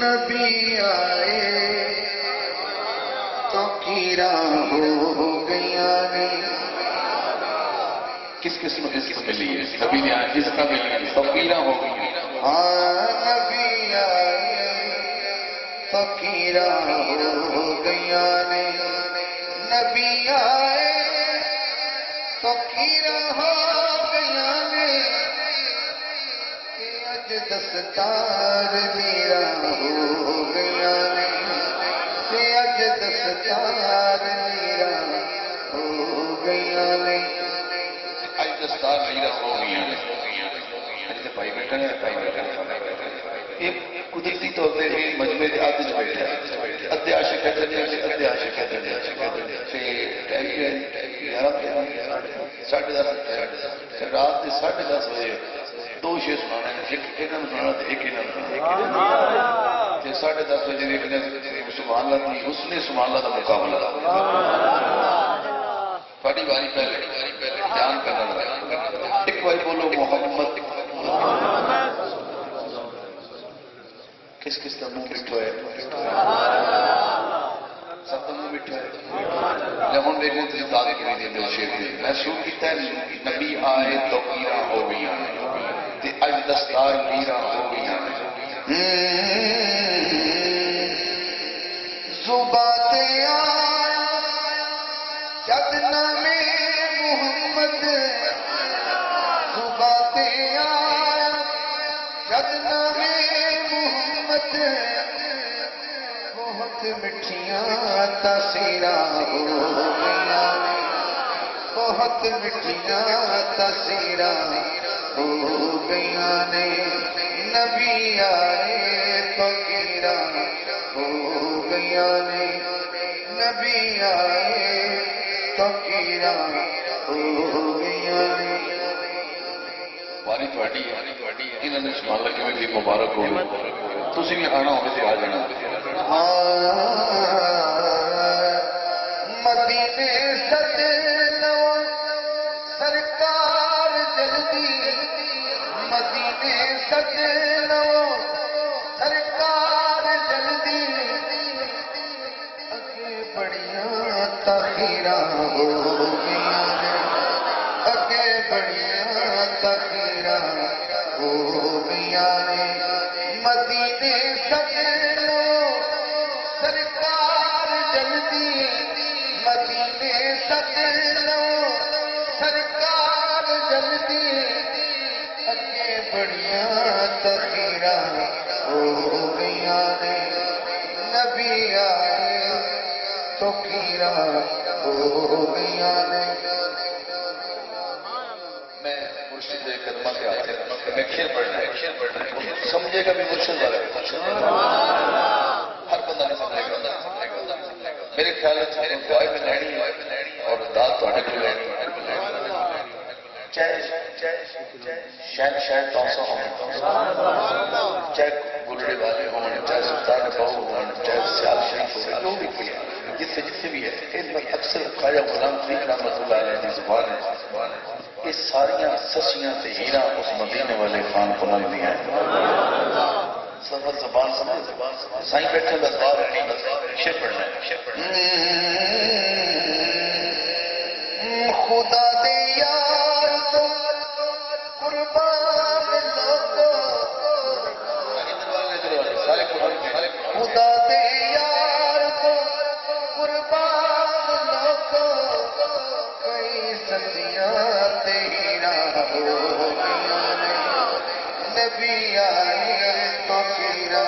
نبی آئے تو کیرا ہو گیا نے. کس قسم ملی ہے نبی نے آئے جس کا ملی تو کیرا ہو گئی. ہاں نبی آئے تو کیرا ہو گیا نے. نبی آئے تو کیرا ہو گیا نے. کہ اج دستار میرا ہو گیا نے. کہ اج دستار میرا ہو گیا نے. اج دستار میرا ہو گیا نے. بھائی بیٹھا ہے بھائی بیٹھا ایک قدرتی طور پہ مجمے کے آدھ بیٹھا ہے. ادھے عاشق کہتے ہیں ادھے عاشق کہتے ہیں. رات کے 10:30 بجے دو شیر سنانا ایک سنانا ایک 10:30 بجے سبحان اللہ کی حسن سبحان اللہ کا مقابلہ. بڑی باری پہلے بیان کرنا ایک بار بولو محمد. کس کس کا منہ مٹھا ہے؟ سب کا منہ مٹھا ہے. جب ہم دیکھیں تو دادے کے لیے دے شیر دے میں شروع کیتا ہے نبی آئے تو کیرا ہو گیا تے اج دستار میرا ہو گیا. زباں آیا جد نام محمد. زباں آیا جد نام محمد. بہت مٹھیاں تاثیراں ہو گیا نے. بہت مٹھیاں تاثیراں ہو گیا نے. نبی آئے تو کیرا ہو گیا نے. نبی آئے تو کیرا ہو گیا نے. باری تھوڑی ہے انہوں نے سبحان اللہ کیوں کہ مبارک ہو گئے. تسی بھی آنا ہوگا تو آ جانا. مدینے سج لو سرکار جلدی. مدینے سج لو سرکار جلدی. اگے بڑیاں تاخیراں ہو گیا نے. اگے بڑیاں تاخیراں ہو گیا نے. مدینے سج لو سرکار جلدی. مدینے سج لو سرکار جلدی. اگے بڑیاں تاخیراں ہو گیا نے. نبی آئے تو کیرا ہو گیا نے. میں مرشد قدمہ کے آتے ہیں میں کھیل پڑھنا ہے سمجھے گا بھی مرشد والا ہر بندہ نہیں سمجھے گا. میرے خیال ہے دعائیں میں لینی ہے اور داد تو کو لینی ہے. چاہے توسا ہوں چاہے گلڑے والے ہوں چاہے سلطان بہو ہوں چاہے سیال شریف ہو جو بھی کوئی جتنے بھی ہے اس میں اکثر خواجہ غلام فرید رحمۃ اللہ علیہ کی زبان ہے. یہ ساریاں سسیاں تے ہیرا اس مدینے والے خان کو نہ دیا ہے. سفر زبان سمجھ سائیں بیٹھے بزبار شیر پڑھنا ہے. خدا دے یار تو قربان لوگو. خدا دے یار تو قربان لوگو. کئی سدیاں تیرا ہو گیا نے. نبی آئے تو کیرا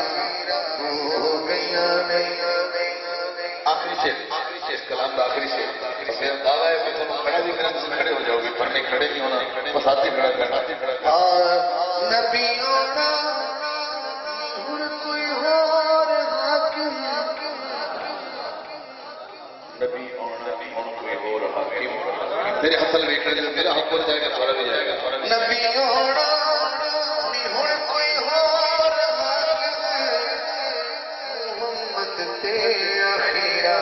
ہو گیا نے. آخری شیر کلام کا آخری شیر. میرا دعویٰ ہے کہ تم کھڑا بھی کریں تو کھڑے ہو جاؤ گے پڑھنے کھڑے نہیں ہونا بس ہاتھ ہی کھڑا کرنا. نبی ہونا ہر کوئی اور حاکم. نبی ہونا ہن کوئی اور حاکم. میرے ہاتھ میں دیکھ رہے میرا ہاتھ بن جائے گا تھوڑا بھی جائے گا. نبی ہونا ہن کوئی اور حاکم. محمد تے اخیرا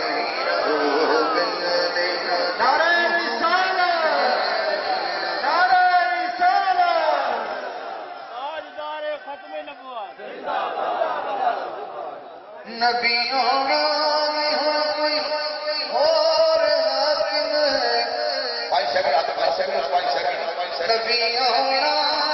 ہو گیا نے. نعرہ رسالت نعرہ رسالت تاجدار ختم نبوت. نبیوں میں ہو کوئی اور حاکم پانچ سیکنڈ آتے، پانچ سیکنڈ، پانچ سیکنڈ، پانچ سیکنڈ۔ نبیوں